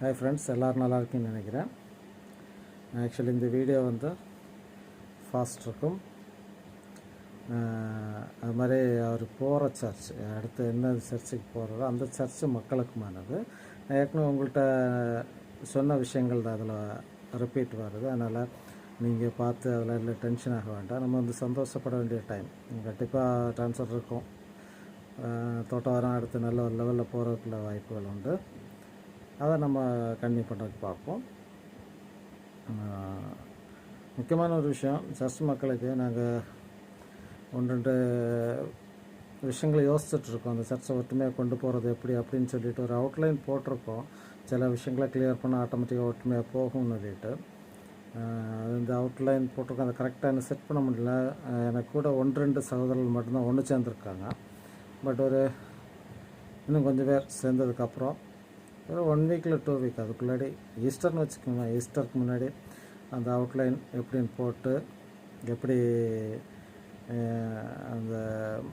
Hi friends, எல்லோரும் நல்லா இருக்குன்னு நினைக்கிறேன். ஆக்சுவலி இந்த வீடியோ வந்து ஃபாஸ்ட் இருக்கும். அது மாதிரி அவர் போகிற சர்ச், அடுத்து என்ன சர்ச்சுக்கு போகிறதோ அந்த சர்ச்சு மக்களுக்குமானது. ஏற்கனவே உங்கள்கிட்ட சொன்ன விஷயங்கள் தான் அதில் ரிப்பீட் வருது. அதனால் நீங்கள் பார்த்து அதில் இல்லை டென்ஷன் ஆக வேண்டாம். நம்ம வந்து சந்தோஷப்பட வேண்டிய டைம். கண்டிப்பாக ட்ரான்ஸ்ஃபர் இருக்கும். தோட்டவாரம் அடுத்து நல்ல ஒரு லெவலில் போகிறதுக்குள்ள வாய்ப்புகள் உண்டு. அதை நம்ம கண்டினியூ பண்ணுறதுக்கு பார்ப்போம். முக்கியமான ஒரு விஷயம், சர்ச் மக்களுக்கு நாங்கள் ஒன்று ரெண்டு விஷயங்களை யோசிச்சுட்ருக்கோம். அந்த சர்ச்சை ஒற்றுமையாக கொண்டு போகிறது எப்படி அப்படின்னு சொல்லிட்டு ஒரு அவுட்லைன் போட்டிருக்கோம். சில விஷயங்களை கிளியர் பண்ண ஆட்டோமேட்டிக்காக ஒற்றுமையாக போகும்னு சொல்லிட்டு இந்த அவுட்லைன் போட்டிருக்கோம். அதை கரெக்டாக என்ன செட் பண்ண முடியல. எனக்கு கூட ஒன்று ரெண்டு சகோதரர்கள் மட்டும்தான் ஒன்று சேர்ந்துருக்காங்க. பட் இன்னும் கொஞ்சம் பேர் சேர்ந்ததுக்கப்புறம் ஒரு 1 வீக்கில் 2 வீக் அதுக்குள்ளாடி ஈஸ்டர்னு வச்சுக்கோங்க. ஈஸ்டருக்கு முன்னாடி அந்த அவுட்லைன் எப்படின்னு போட்டு எப்படி அந்த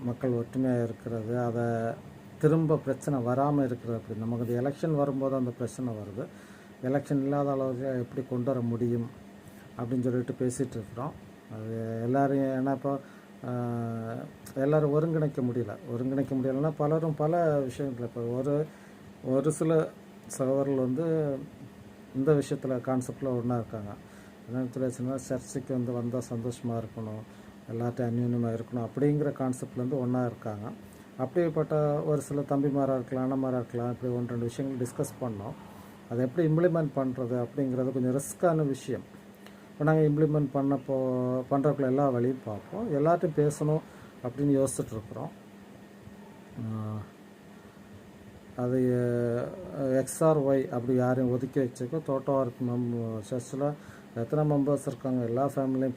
மக்கள் ஒற்றுமையாக இருக்கிறது, அதை திரும்ப பிரச்சனை வராமல் இருக்கிறது. அப்படி நமக்கு அந்த எலெக்ஷன் வரும்போது அந்த பிரச்சனை வருது. எலெக்ஷன் இல்லாத அளவுக்கு எப்படி கொண்டு வர முடியும் அப்படின்னு சொல்லிட்டு பேசிகிட்டு இருக்கிறோம். அது எல்லோரையும், ஏன்னா இப்போ எல்லோரும் ஒருங்கிணைக்க முடியலைன்னா பலரும் பல விஷயங்கள் இப்போ ஒரு சில சகோதரர்கள் வந்து இந்த விஷயத்தில் கான்செப்டில் ஒன்றா இருக்காங்க. என்ன சொல்லிச்சுன்னா, சர்ச்சுக்கு வந்தால் சந்தோஷமாக இருக்கணும், எல்லாத்தையும் அந்யூன்யமாக இருக்கணும் அப்படிங்கிற கான்செப்ட்லேருந்து ஒன்றா இருக்காங்க. அப்படிப்பட்ட ஒரு சில தம்பிமாராக இருக்கலாம், அண்ணமாராக இருக்கலாம், இப்படி 1-2 விஷயங்கள் டிஸ்கஸ் பண்ணோம். அதை எப்படி இம்ப்ளிமெண்ட் பண்ணுறது அப்படிங்கிறது கொஞ்சம் ரிஸ்க்கான விஷயம். இப்போ நாங்கள் இம்ப்ளிமெண்ட் பண்ணுறதுக்குள்ள எல்லா வழியும் பார்ப்போம். எல்லாத்தையும் பேசணும் அப்படின்னு யோசிச்சுட்ருக்குறோம். அது XRY அப்படி யாரையும் ஒதுக்கி வச்சுக்கோ. தோட்டவாரத்து சர்ச்சில் எத்தனை மெம்பர்ஸ் இருக்காங்க எல்லா ஃபேமிலியும்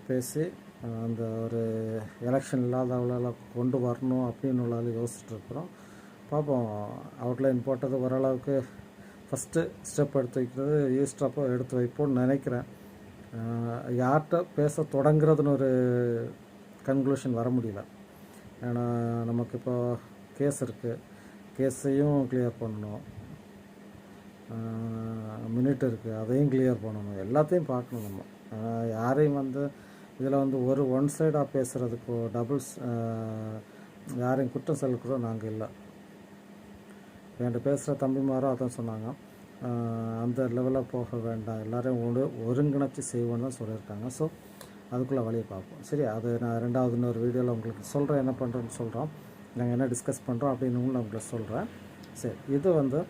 பேசி அந்த ஒரு எலெக்ஷன் இல்லாத அவ்வளோ கொண்டு வரணும் அப்படின்னு உள்ளால யோசிச்சுட்ருக்குறோம். பார்ப்போம். அவுட்லைன் போட்டது ஓரளவுக்கு ஃபஸ்ட்டு ஸ்டெப் எடுத்து வைக்கிறது ஈஸ்டப்போ எடுத்து வைப்போம்னு நினைக்கிறேன். யார்கிட்ட பேச தொடங்குறதுன்னு ஒரு கன்க்ளூஷன் வர முடியல. ஏன்னா நமக்கு இப்போ கேஸ் இருக்குது, கேஸையும் கிளியர் பண்ணணும், மினிட் இருக்குது, அதையும் கிளியர் பண்ணணும், எல்லாத்தையும் பார்க்கணும். நம்ம யாரையும் இதில் ஒரு ஒன் சைடாக பேசுகிறதுக்கோ டபுள்ஸ் யாரையும் குற்றம் செலுக்கிறோ நாங்கள் இல்லை. என்கிட்ட பேசுகிற தம்பிமாரும் அதான் சொன்னாங்க, அந்த லெவலில் போக வேண்டாம், எல்லோரையும் ஒருங்கிணைச்சி செய்வோன்னு தான் சொல்லியிருக்காங்க. ஸோ அதுக்குள்ளே வழியை பார்ப்போம். சரி, அது நான் ரெண்டாவது இன்னொரு வீடியோவில் உங்களுக்கு சொல்கிறேன், என்ன பண்ணுறோன்னு சொல்கிறோம், நாங்கள் என்ன டிஸ்கஸ் பண்ணுறோம் அப்படின்னு நான் உங்களுக்கு சொல்கிறேன். சரி, இது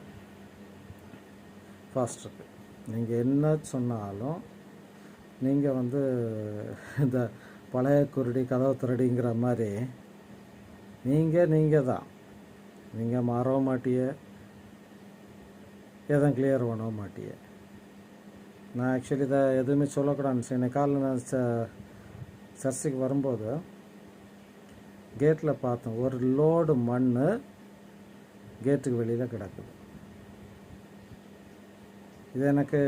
ஃபாஸ்ட் இருக்குது. நீங்கள் என்ன சொன்னாலும் நீங்கள் இந்த பழைய குருடி கதவு திருடிங்கிற மாதிரி நீங்கள் தான், நீங்கள் மாறவும் மாட்டிய, எதுவும் கிளியர் பண்ணவும் மாட்டிய. நான் ஆக்சுவலி இதை எதுவுமே சொல்லக்கூடாதுன்னு இன்னைக்கு காலையில் நான் சர்ச்சுக்கு வரும்போது கேட்டில் பார்த்தோம், ஒரு லோடு மண் கேட்டுக்கு வெளியில் கிடக்குது. இது எனக்கு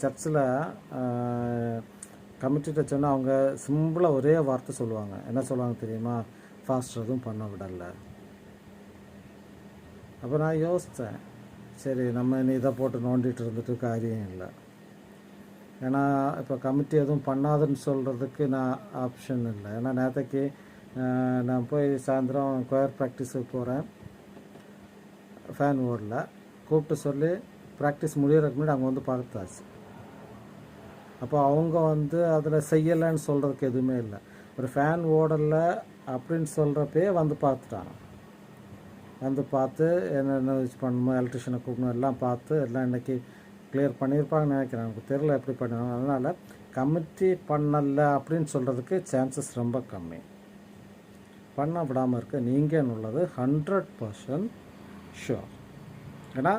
சர்ச்சில் கமிட்டிகிட்ட சொன்னால் அவங்க சிம்பிளாக ஒரே வார்த்தை சொல்லுவாங்க. என்ன சொல்லுவாங்க தெரியுமா? ஃபாஸ்ட் எதுவும் பண்ண விடலை. அப்போ நான் யோசித்தேன், சரி நம்ம இனி இதை போட்டு நோண்டிகிட்டு இருந்துட்டு காரியம் இல்லை. ஏன்னா இப்போ கமிட்டி எதுவும் பண்ணாதுன்னு சொல்கிறதுக்கு நான் ஆப்ஷன் இல்லை. ஏன்னா நேற்றுக்கு நான் போய் சாயந்தரம் கொயர் ப்ராக்டிஸுக்கு போகிறேன். ஃபேன் ஓடல, கூப்பிட்டு சொல்லி ப்ராக்டிஸ் முடியறதுக்கு முன்னாடி அங்கே பார்த்தாச்சு. அப்போ அவங்க அதில் செய்யலைன்னு சொல்கிறதுக்கு எதுவுமே இல்லை. ஒரு ஃபேன் ஓடலை அப்படின்னு சொல்கிறப்பே பார்த்துட்டாங்க. பார்த்து என்னென்ன யூஸ் பண்ணணுமோ எலக்ட்ரிஷியனை கூப்பிடணும் எல்லாம் பார்த்து எல்லாம் இன்றைக்கி கிளியர் பண்ணியிருப்பாங்கன்னு நினைக்கிறேன். எனக்கு தெரியல எப்படி பண்ணணும். அதனால் கமிட்டி பண்ணலை அப்படின்னு சொல்கிறதுக்கு சான்சஸ் ரொம்ப கம்மி. பண்ண விடாமல் இருக்க நீங்கள் உள்ளது 100% ஷுர். ஏன்னா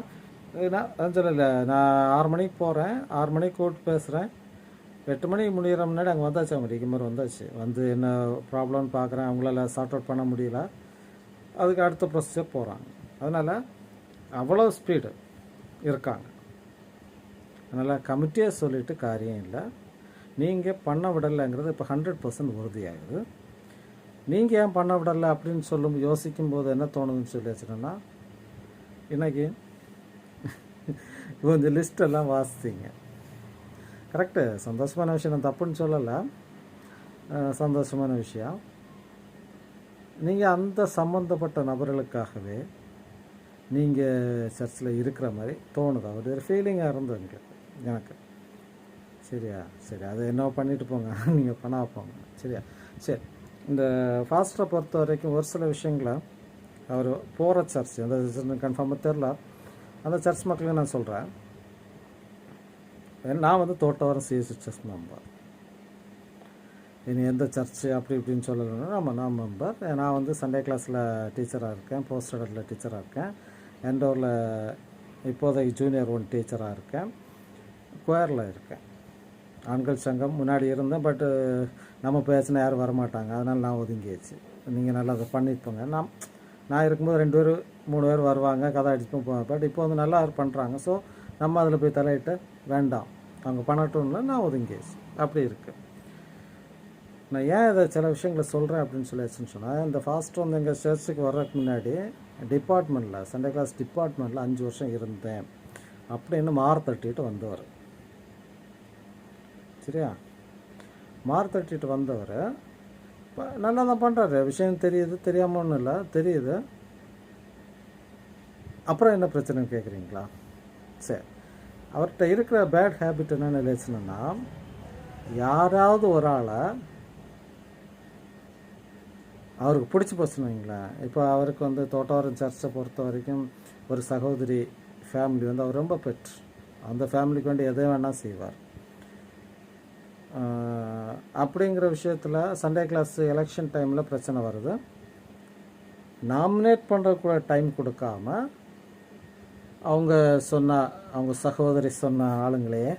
நான் சொல்லலை, நான் 6 மணிக்கு போகிறேன், 6 மணிக்கு கூப்பிட்டு பேசுகிறேன், 8 மணிக்கு முடிகிற முன்னாடி அங்கே வந்தாச்சு. அவங்க ரெகுமர் வந்தாச்சு. என்ன ப்ராப்ளம்னு பார்க்குறேன், அவங்களால சார்ட் அவுட் பண்ண முடியல, அதுக்கு அடுத்த ப்ரொசீஜர் போகிறாங்க. அதனால் அவ்வளோ ஸ்பீடு இருக்காங்க. அதனால் கமிட்டியாக சொல்லிவிட்டு காரியம் இல்லை. நீங்கள் பண்ண விடலைங்கிறது இப்போ 100% உறுதியாகுது. நீங்கள் ஏன் பண்ண விடலை அப்படின்னு யோசிக்கும்போது என்ன தோணுதுன்னு சொல்லி வச்சுட்டோன்னா, இன்றைக்கி கொஞ்சம் லிஸ்ட்டெல்லாம் வாசித்தீங்க. கரெக்டு, சந்தோஷமான விஷயம், நான் தப்புன்னு சொல்லலை, சந்தோஷமான விஷயம். நீங்கள் அந்த சம்மந்தப்பட்ட நபர்களுக்காகவே நீங்கள் சர்ச்சில் இருக்கிற மாதிரி தோணுது. அவர் ஒரு ஃபீலிங்காக இருந்தது எனக்கு. சரியா? சரி, அதை என்ன பண்ணிட்டு போங்க, நீங்கள் பண்ணா போங்க. சரியா? சரி, இந்த ஃபாஸ்ட்டரை பொறுத்த வரைக்கும் ஒரு சில விஷயங்களை அவர் போகிற சர்ச், அந்த கன்ஃபார்மாக தெரில, அந்த சர்ச் மக்களுக்கு நான் சொல்கிறேன். நான் வந்து தோட்டவரம் சிஎஸ்சி சர்ச் மெம்பர். இனி எந்த சர்ச்சு அப்படி இப்படின்னு சொல்லலைன்னா நான் மெம்பர். நான் வந்து சண்டே கிளாஸில் டீச்சராக இருக்கேன், போஸ்ட் ஸ்டடரில் டீச்சராக இருக்கேன், எண்டோரில் இப்போதைக்கு ஜூனியர் 1 டீச்சராக இருக்கேன், குயரில் இருக்கேன். ஆண்கள் சங்கம் முன்னாடி இருந்தேன், பட்டு நம்ம பேசினா யாரும் வரமாட்டாங்க, அதனால் நான் ஒதுங்கிடுச்சு. நீங்கள் நல்லா அதை பண்ணியிருப்போங்க. நான் இருக்கும்போது 2 பேர் 3 பேர் வருவாங்க, கதை அடிச்சுப்போம் போவேன். பட் இப்போ வந்து நல்லா பண்ணுறாங்க. ஸோ நம்ம அதில் போய் தலையிட்டு வேண்டாம், அவங்க பண்ணட்டும்ல, நான் ஒதுங்கிடுச்சு. அப்படி இருக்குது. நான் ஏன் இதை சில விஷயங்களை சொல்கிறேன் அப்படின்னு சொன்னால், இந்த ஃபாஸ்ட் வந்து எங்கள் சர்ச்சுக்கு வர்றதுக்கு முன்னாடி டிபார்ட்மெண்ட்டில், சண்டே கிளாஸ் டிபார்ட்மெண்ட்டில் 5 வருஷம் இருந்தேன் அப்படின்னு தட்டிட்டு வந்தவர். சரியா? தட்டிட்டு வந்தவர் நல்லா தான் பண்ணுறாரு, விஷயம் தெரியுது, தெரியாமல் ஒன்றும் இல்லை, தெரியுது. அப்புறம் என்ன பிரச்சனைன்னு கேட்குறீங்களா? சரி, அவர்கிட்ட இருக்கிற பேட் ஹேபிட் என்னென்னு நினைச்சுன்னா, யாராவது ஒரு ஆளை அவருக்கு பிடிச்சி போச்சுன்னு வைங்களேன். இப்போ அவருக்கு வந்து தோட்டவரம் சர்ச்சை பொறுத்த வரைக்கும் ஒரு சகோதரி ஃபேமிலி வந்து அவர் ரொம்ப பெற்று, அந்த ஃபேமிலிக்கு வேண்டி எதை வேணால் செய்வார். அப்படிங்கிற விஷயத்தில் சண்டே கிளாஸ் எலெக்ஷன் டைமில் பிரச்சனை வருது. நாமினேட் பண்ணுறக்கூட டைம் கொடுக்காம அவங்க சகோதரி சொன்ன ஆளுங்களையே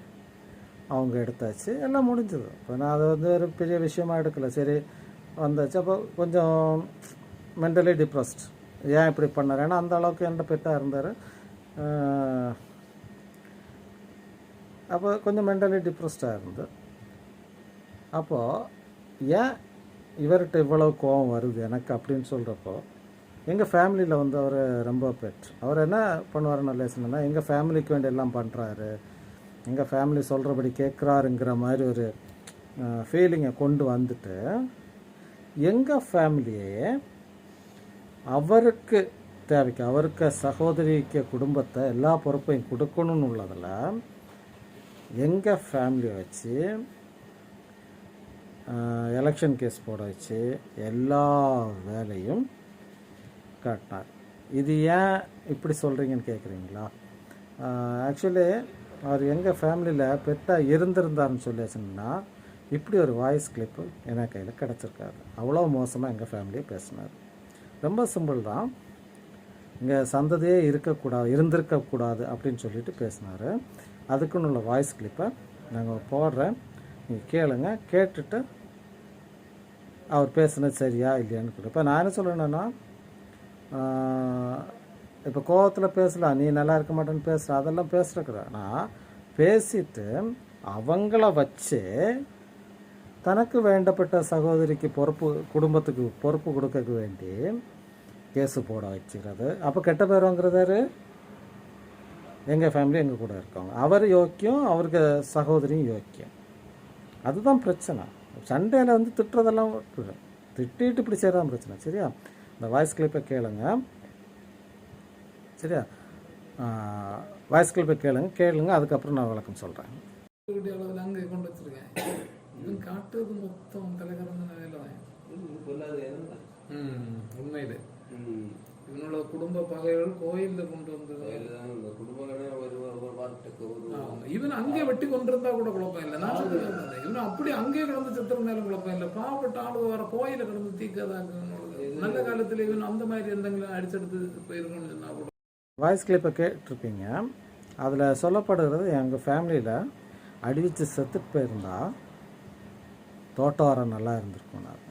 அவங்க எடுத்தாச்சு, எல்லாம் முடிஞ்சது. இப்போ நான் அதை வந்து ஒரு பெரிய விஷயமாக எடுக்கலை. சரி வந்தாச்சு. அப்போ கொஞ்சம் மென்டலி டிப்ரெஸ்ட். ஏன் இப்படி பண்ணார்? ஏன்னா அந்த அளவுக்கு என்கிட்ட பெட்டாக இருந்தார். அப்போ கொஞ்சம் மென்டலி டிப்ரெஸ்டாக இருந்து, அப்போது ஏன் இவர்கிட்ட இவ்வளவு கோபம் வருது எனக்கு அப்படின்னு சொல்கிறப்போ, எங்கள் ஃபேமிலியில் வந்து அவர் ரொம்ப பெட். அவர் என்ன பண்ணுவாருன்னு லேசன்னா, எங்கள் ஃபேமிலிக்கு வேண்டி எல்லாம் பண்ணுறாரு, எங்கள் ஃபேமிலி சொல்கிறபடி கேட்குறாருங்கிற மாதிரி ஒரு ஃபீலிங்கை கொண்டு வந்துட்டு, எங்கள் ஃபேமிலியே அவருக்கு தேவைக்கு, அவருக்கு சகோதரிக்கு குடும்பத்தை எல்லா பொறுப்பையும் கொடுக்கணும்னு உள்ளதில் எங்கள் ஃபேமிலியை வச்சு எலெக்ஷன் கேஸ் போட வச்சு எல்லா வேலையும் காட்டினார். இது ஏன் இப்படி சொல்கிறீங்கன்னு கேட்குறீங்களா? ஆக்சுவலி அவர் எங்கள் ஃபேமிலியில் பெட்டாக இருந்திருந்தாருன்னு சொல்லியாச்சுன்னா இப்படி ஒரு வாய்ஸ் கிளிப்பு என் கையில் கிடச்சிருக்காரு. அவ்வளோ மோசமாக எங்கள் ஃபேமிலியை பேசினார். ரொம்ப சிம்பிள் தான். இங்கே சந்ததியே இருந்திருக்கக்கூடாது அப்படின்னு சொல்லிட்டு பேசினார். அதுக்குன்னு உள்ள வாய்ஸ் கிளிப்பை நாங்கள் போடுறேன், நீங்கள் கேளுங்க. கேட்டுட்டு அவர் பேசுனது சரியா இல்லையான்னு கூட. இப்போ நான் என்ன சொல்கிறேன்னா, இப்போ கோவத்தில் பேசலாம், நீ நல்லா இருக்க மாட்டேன்னு பேசுகிற, அதெல்லாம் பேசுகிறக்குற. நான் பேசிட்டு அவங்கள வச்சு தனக்கு வேண்டப்பட்ட சகோதரிக்கு குடும்பத்துக்கு பொறுப்பு கொடுக்க வேண்டி கேஸு போட வச்சுக்கிறது. அப்போ கெட்ட பேர் வாங்குறதாரு எங்கள் ஃபேமிலி, எங்கள் கூட இருக்கவங்க. அவர் யோக்கியம், அவருக்கு சகோதரியும் யோக்கியம். அதுதான் பிரச்சனை. சண்டையில் வந்து திட்டுறதெல்லாம் திட்டிட்டு இப்படி செய்யறதான் பிரச்சனை. சரியா? இந்த வாய்ஸ் கிளிப்பை கேளுங்க. சரியா? வாய்ஸ் கிளிப்பை கேளுங்க, அதுக்கப்புறம் நான் விளக்கம் சொல்கிறேன். அங்கே கொண்டு வச்சிருக்கேன். இவன் காட்டுறது மொத்தம் தலைகறந்த நிலையில உண்மையில இவனோட குடும்ப பகைகள் கோயில்ல கொண்டு வந்தது. இவன் அங்கே வெட்டி கொண்டிருந்தா கூட குழப்பம் இல்லை. நான் இவன் அப்படி அங்கே கிடந்து செத்துறதுனால குழப்பம் இல்லை. பாவப்பட்ட ஆளு வர கோயில கிடந்து தீக்காதான். நல்ல காலத்துல இவன் அந்த மாதிரி எந்தங்களும் அடிச்செடுத்து போயிருக்கணும்னு சொன்னா கூட. வாய்ஸ் கிளிப்பை கேட்டிருப்பீங்க. அதில் சொல்லப்படுகிறது, எங்கள் ஃபேமிலியில் அடிவிச்சு செத்துட்டு போயிருந்தா தோட்டவாரம் நல்லா இருந்திருக்கும். நான்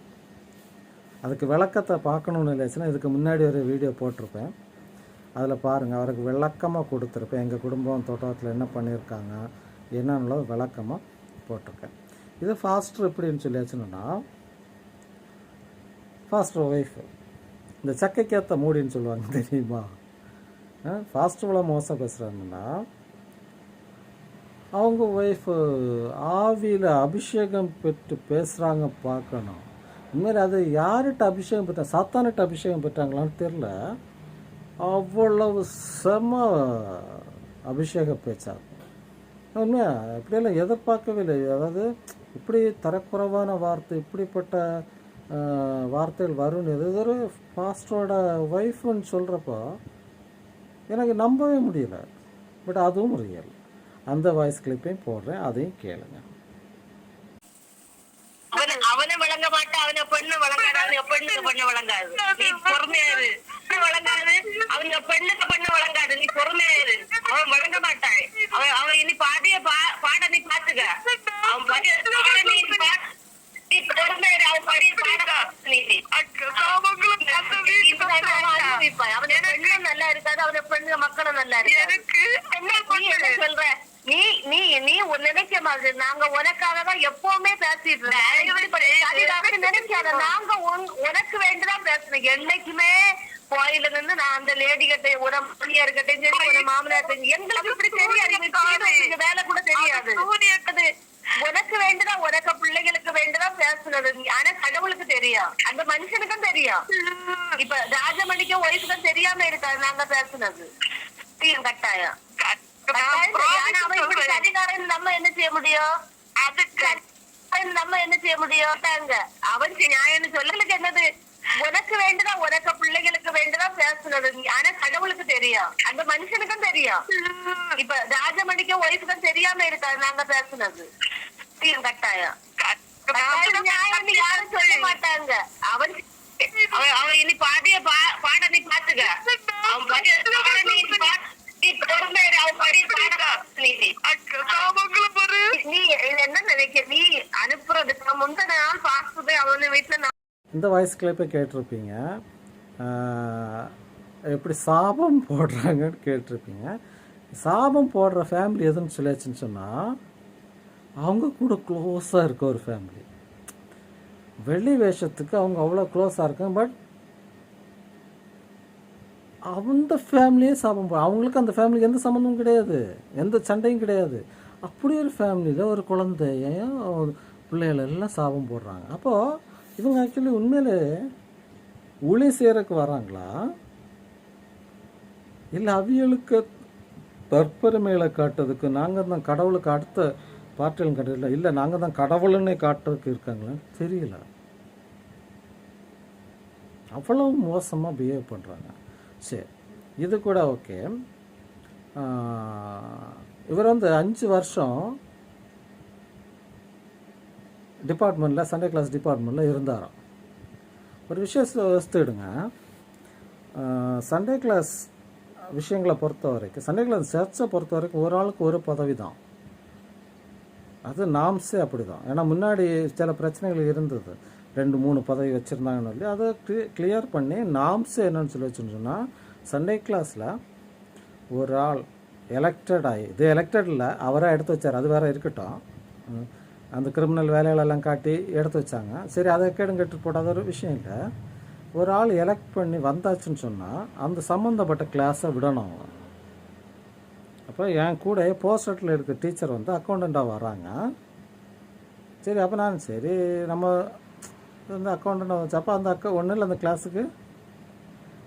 அதுக்கு விளக்கத்தை பார்க்கணுன்னு இல்லைச்சுன்னா இதுக்கு முன்னாடி ஒரு வீடியோ போட்டிருப்பேன், அதில் பாருங்கள். அவருக்கு விளக்கமாக கொடுத்துருப்பேன். எங்கள் குடும்பம் தோட்டத்தில் என்ன பண்ணியிருக்காங்க என்னன்னு விளக்கமாக போட்டிருக்கேன். இது ஃபாஸ்டர் எப்படின்னு சொல்லியாச்சுன்னா, ஃபாஸ்டர் ஒய்ஃபு இந்த சக்கைக்கேற்ற மூடின்னு சொல்லுவாங்க தெரியுமா? ஃபாஸ்ட் இவ்வளோ மோசம் பேசுகிறாங்கன்னா அவங்க ஒய்ஃபு ஆவியில் அபிஷேகம் பெற்று பேசுகிறாங்க பார்க்கணும். இந்தமாரி அது யார்கிட்ட அபிஷேகம் பெற்றாங்க, சாத்தானிட்ட அபிஷேகம் பெற்றாங்களான்னு தெரில. அவ்வளவு செம அபிஷேக பேச்சாங்க. உண்மையா இப்படியெல்லாம் எதிர்பார்க்கவே இல்லை. அதாவது இப்படி தரக்குறைவான வார்த்தை, இப்படிப்பட்ட வார்த்தைகள் வரும்னு எது ஒரு பாஸ்டரோட ஒய்ஃப்னு சொல்கிறப்போ எனக்கு நம்பவே முடியல. பட் அதுவும் ரியல். அந்த வாய்ஸ் கிளிப்பையும் போடுறேன், அதையும் கேளுங்க. அவனை வழங்க மாட்டா, அவன பெண்ணு வழங்காது, அவங்க பெண்ணுக்கு பெண்ணு வழங்காது. நீ பொறுமையாரு வழங்காது, அவங்க பெண்ணுக்கு பெண்ணு வழங்காது. நீ பொறுமையாரு, அவன் வழங்க மாட்டான். அவன் இனி பாட நீ பாத்துக்க. அவன் நீ பொறுமையாரு, அவன் பாடிய பாடகா நீ அவன் பெண்ணும் நல்லா இருக்காது, அவன பெண்ணு மக்களும் நல்லா இருக்கு. என்ன சொல்ற நீ நீ நீ நினைக்க மாதிரி நாங்க உனக்காக தான் எப்பவுமே பேசிட்டு நினைக்காத. நாங்க உனக்கு வேண்டிதான் பேசணும் என்னைக்குமே. கோயில இருந்து நான் அந்த லேடி கிட்ட ஒரு மாமியா இருக்கட்டும் சரி, ஒரு மாமனார் எங்களுக்கு இப்படி தெரியாது, வேலை கூட தெரியாது. உனக்கு வேண்டிதான், உனக்கு பிள்ளைகளுக்கு வேண்டிதான் பேசுனது. ஆனா கடவுளுக்கு தெரியும், அந்த மனுஷனுக்கும் தெரியும். இப்ப ராஜமணிக்கும் ஒய்ஃபுக்கும் தெரியாம இருக்காது நாங்க பேசுனது. கட்டாயம் நம்ம என்ன செய்ய முடியும், அதுக்கு நம்ம என்ன செய்ய முடியும். அவன் நியாயம்னு சொல்லலுக்கு என்னது, உனக்கு வேண்டுதான், உனக்கு பிள்ளைகளுக்கு வேண்டுதான் பேசுனது. ஆனா கடவுளுக்கு தெரியும், அந்த மனுஷனுக்கும் தெரியும். இப்ப ராஜமணிக்கும் ஒய்ஃபுக்கும் தெரியாம இருக்காது நாங்க பேசுனது. கட்டாயம் நியாயம் யாரும் சொல்ல மாட்டாங்க. அவன் இனி பாடிய பாட நீ பாத்துக்க. இந்த வாய்ஸ் கிளிப்பை கேட்டிருப்பீங்க. எப்படி சாபம் போடுறாங்கன்னு கேட்டிருப்பீங்க. சாபம் போடுற ஃபேமிலி எதுன்னு சொல்லியாச்சுன்னு சொன்னால் அவங்க கூட க்ளோஸாக இருக்க ஒரு ஃபேமிலி. வெளி வேஷத்துக்கு அவங்க அவ்வளோ க்ளோஸாக இருக்காங்க. பட் அந்த ஃபேமிலியே சாபம் அவங்களுக்கு அந்த ஃபேமிலிக்கு எந்த சம்மந்தமும் கிடையாது, எந்த சண்டையும் கிடையாது. அப்படி ஒரு ஃபேமிலியில் ஒரு குழந்தையும் பிள்ளைகள் எல்லாம் சாபம் போடுறாங்க. அப்போது இவங்க ஆக்சுவலி உண்மையிலே ஊழி செய்கிறதுக்கு வராங்களா, இல்லை அவியலுக்கு தற்பெருமைகளை காட்டுறதுக்கு, நாங்கள் தான் கடவுளுக்கு அடுத்த பாட்டிலும் காட்டுறதில்ல, இல்லை நாங்கள் தான் கடவுளுன்னே காட்டுறதுக்கு இருக்காங்களான்னு தெரியல. அவ்வளோ மோசமாக பிஹேவ் பண்ணுறாங்க. சரி, இது கூட ஓகே. இவர் 5 வருஷம் டிபார்ட்மெண்ட்டில், சண்டே கிளாஸ் டிபார்ட்மெண்ட்டில் இருந்தாராம். ஒரு விஷயத்தை எடுத்துடுங்க. சண்டே கிளாஸ் விஷயங்களை பொறுத்த வரைக்கும், சண்டே கிளாஸ் சர்ச்சை பொறுத்த வரைக்கும் ஒரு ஆளுக்கு ஒரு பதவி தான். அது நாம்ஸே அப்படி தான். ஏன்னா முன்னாடி சில பிரச்சனைகள் இருந்தது, 2-3 பதவி வச்சுருந்தாங்கன்னு சொல்லி அதை கிளியர் பண்ணி நாம்ஸே என்னன்னு சொல்லி வச்சுருந்தோன்னா, சண்டே கிளாஸில் ஒரு ஆள் எலெக்டட் ஆகி, இது எலெக்டட் இல்லை, அவராக எடுத்து வச்சார், அது வேறு இருக்கட்டும். அந்த கிரிமினல் வேலைகளெல்லாம் காட்டி எடுத்து வச்சாங்க. சரி, அதை கேட்டு போடாத ஒரு விஷயம் இல்லை. ஒரு ஆள் எலெக்ட் பண்ணி வந்தாச்சுன்னு சொன்னால் அந்த சம்மந்தப்பட்ட கிளாஸை விடணும் அவங்க. அப்போ என் கூட போஸ்டரில் இருக்க டீச்சர் அக்கௌண்டண்ட்டாக வராங்க. சரி, அப்போ நான் சரி நம்ம அக்கௌண்டண்ட்டாக வச்சு, அப்போ அந்த ஒன்றும் இல்லை, அந்த கிளாஸுக்கு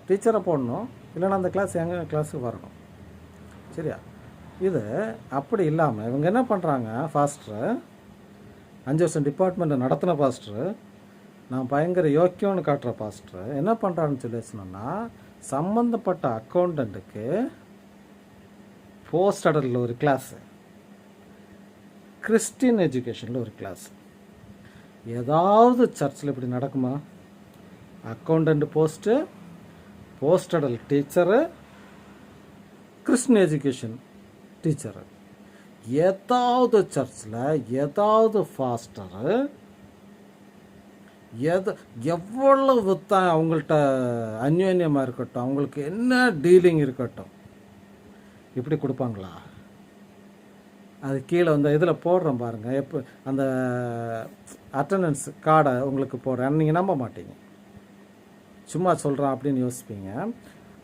டீச்சரை போடணும், இல்லைன்னா அந்த கிளாஸ் எங்கள் கிளாஸுக்கு வரணும். சரியா? இது அப்படி இல்லாமல் இவங்க என்ன பண்ணுறாங்க, ஃபாஸ்டரு 5 வருஷம் டிபார்ட்மெண்ட்டை நடத்தின பாஸ்டரு, நான் பயங்கர யோக்கியம்னு காட்டுற பாஸ்டரு என்ன பண்ணுறான்னு சொல்லி சொன்னோன்னா, சம்மந்தப்பட்ட அக்கௌண்டண்ட்டுக்கு போஸ்ட் அடலில் ஒரு கிளாஸு, கிறிஸ்டின் எஜுகேஷனில் ஒரு கிளாஸ். ஏதாவது சர்ச்சில் இப்படி நடக்குமா? Accountant post, post Atal teacher, Christian education teacher. ஏதாவது சர்ச்சில் ஏதாவது ஃபாஸ்டரு எவ்வளவு தான் அவங்கள்ட்ட அந்யோன்யமாக இருக்கட்டும், அவங்களுக்கு என்ன டீலிங் இருக்கட்டும், இப்படி கொடுப்பாங்களா? அது கீழே இதில் போடுறோம் பாருங்கள், எப்போ அந்த அட்டண்டன்ஸ் கார்டை உங்களுக்கு போடுறேன், நீங்கள் நம்ப மாட்டீங்க, சும்மா சொல்கிறேன் அப்படின்னு யோசிப்பீங்க.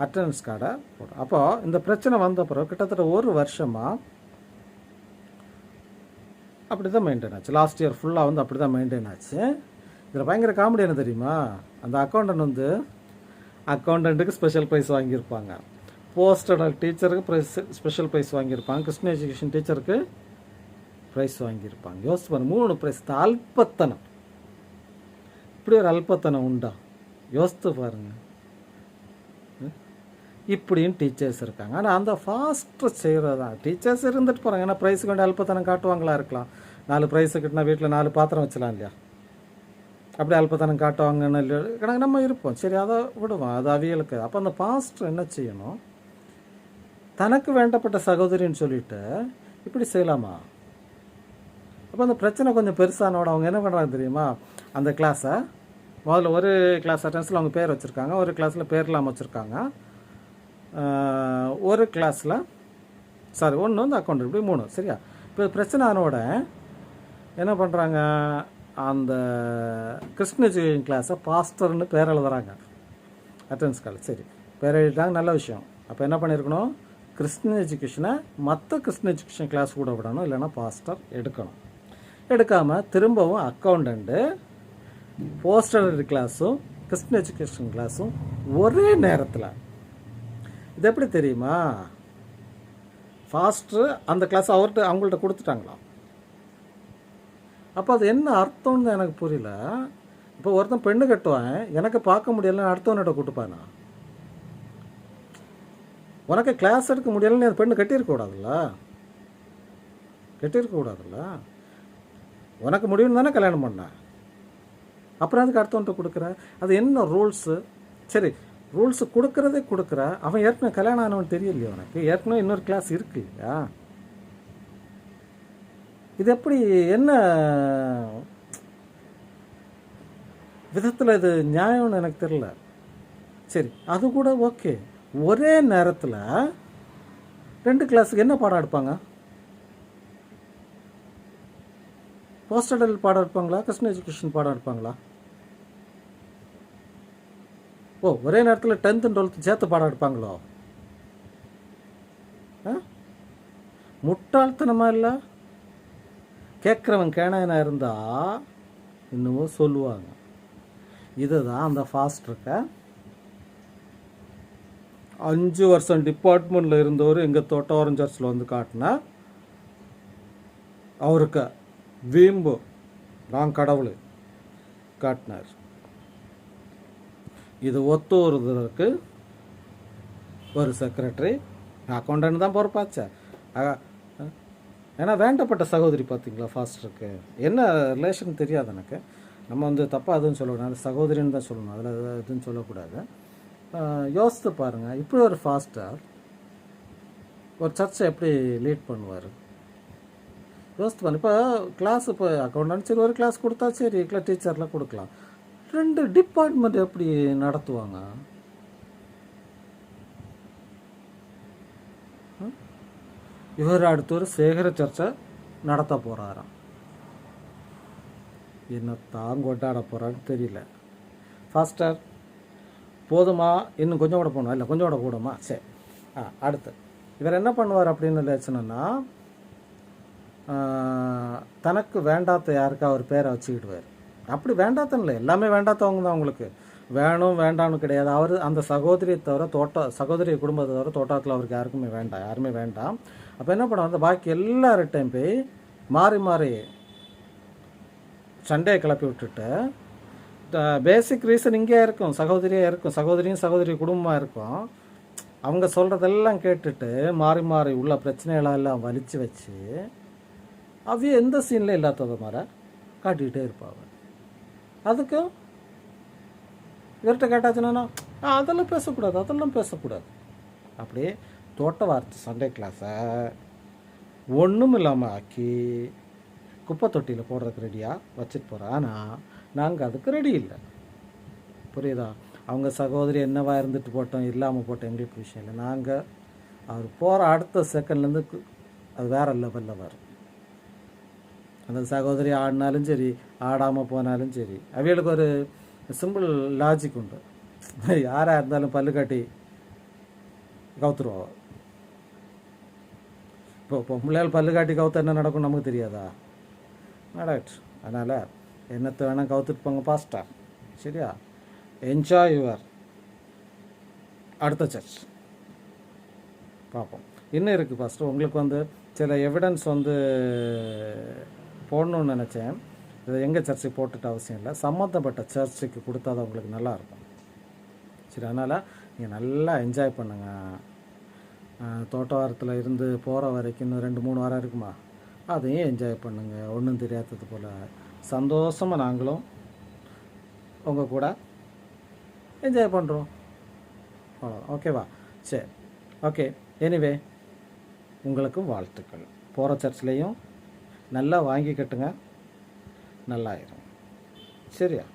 அட்டண்டன்ஸ் கார்டை போடும். அப்போது இந்த பிரச்சனை வந்த பிறகு கிட்டத்தட்ட ஒரு வருஷமாக அப்படி தான் மெயின்டைன் ஆச்சு. லாஸ்ட் இயர் ஃபுல்லாக வந்து அப்படி தான் மெயின்டைன் ஆச்சு. இதில் பயங்கர காமெடி என்ன தெரியுமா, அந்த அக்கௌண்டண்ட்டுக்கு ஸ்பெஷல் ப்ரைஸ் வாங்கியிருப்பாங்க, போஸ்டல் டீச்சருக்கு ஸ்பெஷல் ப்ரைஸ் வாங்கியிருப்பாங்க, கிருஷ்ண எஜுகேஷன் டீச்சருக்கு ப்ரைஸ் வாங்கியிருப்பாங்க. யோசிச்சு பாருங்க, 3 ப்ரைஸ். அல்பத்தனம், இப்படி ஒரு அல்பத்தனம் உண்டா? யோசித்து பாருங்க. இப்படியும் டீச்சர்ஸ் இருக்காங்க. ஆனால் அந்த ஃபாஸ்ட்டு செய்கிறது தான் டீச்சர்ஸ் இருந்துட்டு போகிறாங்க. ஏன்னா ப்ரைஸுக்கு வேண்டிய அல்பத்தனம் காட்டுவாங்களா இருக்கலாம். 4 ப்ரைஸு கிட்டினா வீட்டில் 4 பாத்திரம் வச்சலாம் இல்லையா? அப்படி அல்பத்தனம் காட்டுவாங்கன்னு இல்லையா? கணக்கு நம்ம இருப்போம், சரி அதை விடுவோம், அது அவியலுக்கு. அப்போ அந்த பாஸ்டர் என்ன செய்யணும், தனக்கு வேண்டப்பட்ட சகோதரின்னு சொல்லிட்டு இப்படி செய்யலாமா? அப்போ அந்த பிரச்சனை கொஞ்சம் பெருசானோட அவங்க என்ன பண்ணுறாங்க தெரியுமா, அந்த கிளாஸை முதல்ல ஒரு கிளாஸ் அட்டன்ஸில் அவங்க பேர் வச்சுருக்காங்க, ஒரு கிளாஸில் பேர் இல்லாமல் வச்சுருக்காங்க, ஒரு கிளாஸில் ஒன்று வந்து அக்கௌண்ட், இப்படி 3. சரியா? இப்போ பிரச்சனை ஆனோட என்ன பண்ணுறாங்க, அந்த கிருஷ்ண எஜுகேஷன் கிளாஸை பாஸ்டர்னு பேர் எழுதுறாங்க அட்டன்ஸ் கார்டு. சரி, பேர் எழுதிட்டாங்க, நல்ல விஷயம். அப்போ என்ன பண்ணியிருக்கணும், கிருஷ்ண எஜுகேஷனை மற்ற கிருஷ்ண எஜுகேஷன் கிளாஸ் கூட விடணும், இல்லைன்னா பாஸ்டர் எடுக்கணும். எடுக்காமல் திரும்பவும் அக்கௌண்டண்ட்டு போஸ்டல் கிளாஸும் கிருஷ்ண எஜுகேஷன் கிளாஸும் ஒரே நேரத்தில். இது எப்படி தெரியுமா, ஃபாஸ்டர் அந்த கிளாஸ் அவங்கள்ட்ட கொடுத்துட்டாங்களாம். அப்போ அது என்ன அர்த்தம்னு எனக்கு புரியல. இப்போ ஒருத்தன் பெண்ணு கட்டுவான், எனக்கு பார்க்க முடியலன்னு அடுத்தவன்கிட்ட கூட்டுப்பானா? உனக்கு கிளாஸ் எடுக்க முடியலன்னு அந்த பெண்ணு கட்டியிருக்கக்கூடாதுல்ல, உனக்கு முடியும்னு தானே கல்யாணம் பண்ண, அப்புறம் அதுக்கு அடுத்தவன்கிட்ட கொடுக்குற? அது என்ன ரூல்ஸு? சரி, ரூல்ஸு கொடுக்குற அவன் ஏற்கனவே கல்யாணம் ஆனவன் தெரியலையே உனக்கு, ஏற்கனவே இன்னொரு கிளாஸ் இருக்கு இல்லையா? இது எப்படி, என்ன விதத்தில் இது நியாயம்னு எனக்கு தெரியல. சரி, அது கூட ஓகே. ஒரே நேரத்தில் 2 கிளாஸுக்கு என்ன பாடம் எடுப்பாங்க? போஸ்டல் பாடம் எடுப்பாங்களா, கிருஷ்ண எஜுகேஷன் பாடம் எடுப்பாங்களா? ஒரே நேரத்தில் 10th and 12th சேர்த்து பாடம் எடுப்பாங்களோ? முட்டாள்தனமா இல்லை? கேட்குறவன் கேனாயனாக இருந்தால் இன்னமும் சொல்லுவாங்க. இதுதான் அந்த ஃபாஸ்டருக்கு 5 வருஷம் டிபார்ட்மெண்ட்டில் இருந்தவர் எங்கள் தோட்டவரம் சர்ச்சில் வந்து காட்டினா அவருக்கு வீம்பு, நான் கடவுள் காட்டினார். இது ஒத்துவதுக்கு ஒரு செக்ரட்டரி, அக்கௌண்டன்ட் தான் பொறுப்பாச்சா? ஏன்னா வேண்டப்பட்ட சகோதரி பார்த்தீங்களா ஃபாஸ்டருக்கு, என்ன ரிலேஷன் தெரியாது எனக்கு. நம்ம வந்து தப்பாக அதுவும் சொல்லக்கூடாது, அது சகோதரின்னு தான் சொல்லணும், அதில் எதுவும் சொல்லக்கூடாது. யோசித்து பாருங்கள், இப்படி ஒரு ஃபாஸ்டர் ஒரு சர்ச்சை எப்படி லீட் பண்ணுவார்? யோசித்து பாருங்க. இப்போ கிளாஸ், இப்போ அக்கௌண்டன்ட் சரி ஒரு கிளாஸ் கொடுத்தா சரி, டீச்சர்லாம் கொடுக்கலாம். 2 டிபார்ட்மெண்ட் எப்படி நடத்துவாங்க? இவர் அடுத்த ஒரு சேகர சர்ச்சை நடத்த போகிறாராம். என்ன தான் கொண்டாட போகிறான்னு தெரியல. ஃபாஸ்டர் போதுமா, இன்னும் கொஞ்சம் கூட போகணும், இல்லை கொஞ்சம் கூட கூடுமா? சரி, அடுத்து இவர் என்ன பண்ணுவார் அப்படின்னு இல்லைச்சுன்னா, தனக்கு வேண்டாத்த யாருக்கா அவர் பேரை வச்சுக்கிடுவார். அப்படி வேண்டாத்தன்னு இல்லை, எல்லாமே வேண்டாத்தவங்க தான். அவங்களுக்கு வேணும் வேண்டாம்னு கிடையாது. அவர் அந்த சகோதரியை தவிர சகோதரி குடும்பத்தை தவிர தோட்டத்தில் அவருக்கு யாருமே வேண்டாம். அப்போ என்ன பண்ணுவாங்க, அந்த பாக்கி எல்லார்ட்டையும் போய் மாறி சண்டையை கிளப்பி விட்டுட்டு, பேசிக் ரீசன் இங்கே இருக்கும், சகோதரியாக இருக்கும், சகோதரி குடும்பமாக இருக்கும். அவங்க சொல்கிறதெல்லாம் கேட்டுட்டு மாறி உள்ள பிரச்சனைகளெல்லாம் வலிச்சு வச்சு அவைய எந்த சீனில் இல்லாததை மாதிரி காட்டிக்கிட்டே இருப்பாங்க. அதுக்கு இவர்கிட்ட கேட்டாச்சுன்னா அதெல்லாம் பேசக்கூடாது. அப்படியே தோட்ட வார்த்தை சண்டே கிளாஸை ஒன்றும் இல்லாமல் ஆக்கி குப்பை தொட்டியில் போடுறதுக்கு ரெடியாக வச்சுட்டு போகிறோம். ஆனால் நாங்கள் அதுக்கு ரெடி இல்லை. புரியுதா? அவங்க சகோதரி என்னவா இருந்துட்டு போட்டோம், இல்லாமல் போட்டோம், எங்களுக்கு விஷயம் இல்லை. நாங்கள் அவர் போகிற அடுத்த செகண்ட்லேருந்து அது வேறு லெவலில் வரும். அந்த சகோதரி ஆடினாலும் சரி, ஆடாமல் போனாலும் சரி, அவைகளுக்கு ஒரு சிம்பிள் லாஜிக் உண்டு. யாராக இருந்தாலும் பல்லு காட்டி கவுத்துருவா. இப்போ பொம்பளையால் பல்லு காட்டி கவுத்த என்ன நடக்கும் நமக்கு தெரியாதா? ரைட். அதனால் என்னத்தை வேணால் கவுத்துட்டு போங்க பாஸ்டர். சரியா? என்ஜாய் யுவர் அடுத்த சர்ச் பார்ப்போம். இன்னும் இருக்குது பாஸ்டர், உங்களுக்கு சில எவிடன்ஸ் போடணுன்னு நினச்சேன். இது எங்கள் சர்ச்சுக்கு போட்டுட்டு அவசியம் இல்லை, சம்மந்தப்பட்ட சர்ச்சுக்கு கொடுத்தா தான் உங்களுக்கு நல்லாயிருக்கும். சரி, அதனால் நீங்கள் நல்லா என்ஜாய் பண்ணுங்கள். தோட்டவாரத்தில் இருந்து போகிற வரைக்கும் இன்னும் 2-3 வாரம் இருக்குமா, அதையும் என்ஜாய் பண்ணுங்கள். ஒன்றும் தெரியாதது போல் சந்தோஷமாக நாங்களும் உங்கள் கூட என்ஜாய் பண்ணுறோம். அவ்வளோ ஓகேவா? சரி, ஓகே. எனிவே உங்களுக்கும் வாழ்த்துக்கள். போகிற சர்ச்லேயும் நல்லா வாங்கி கட்டுங்க, நல்லாயிரும். சரியா?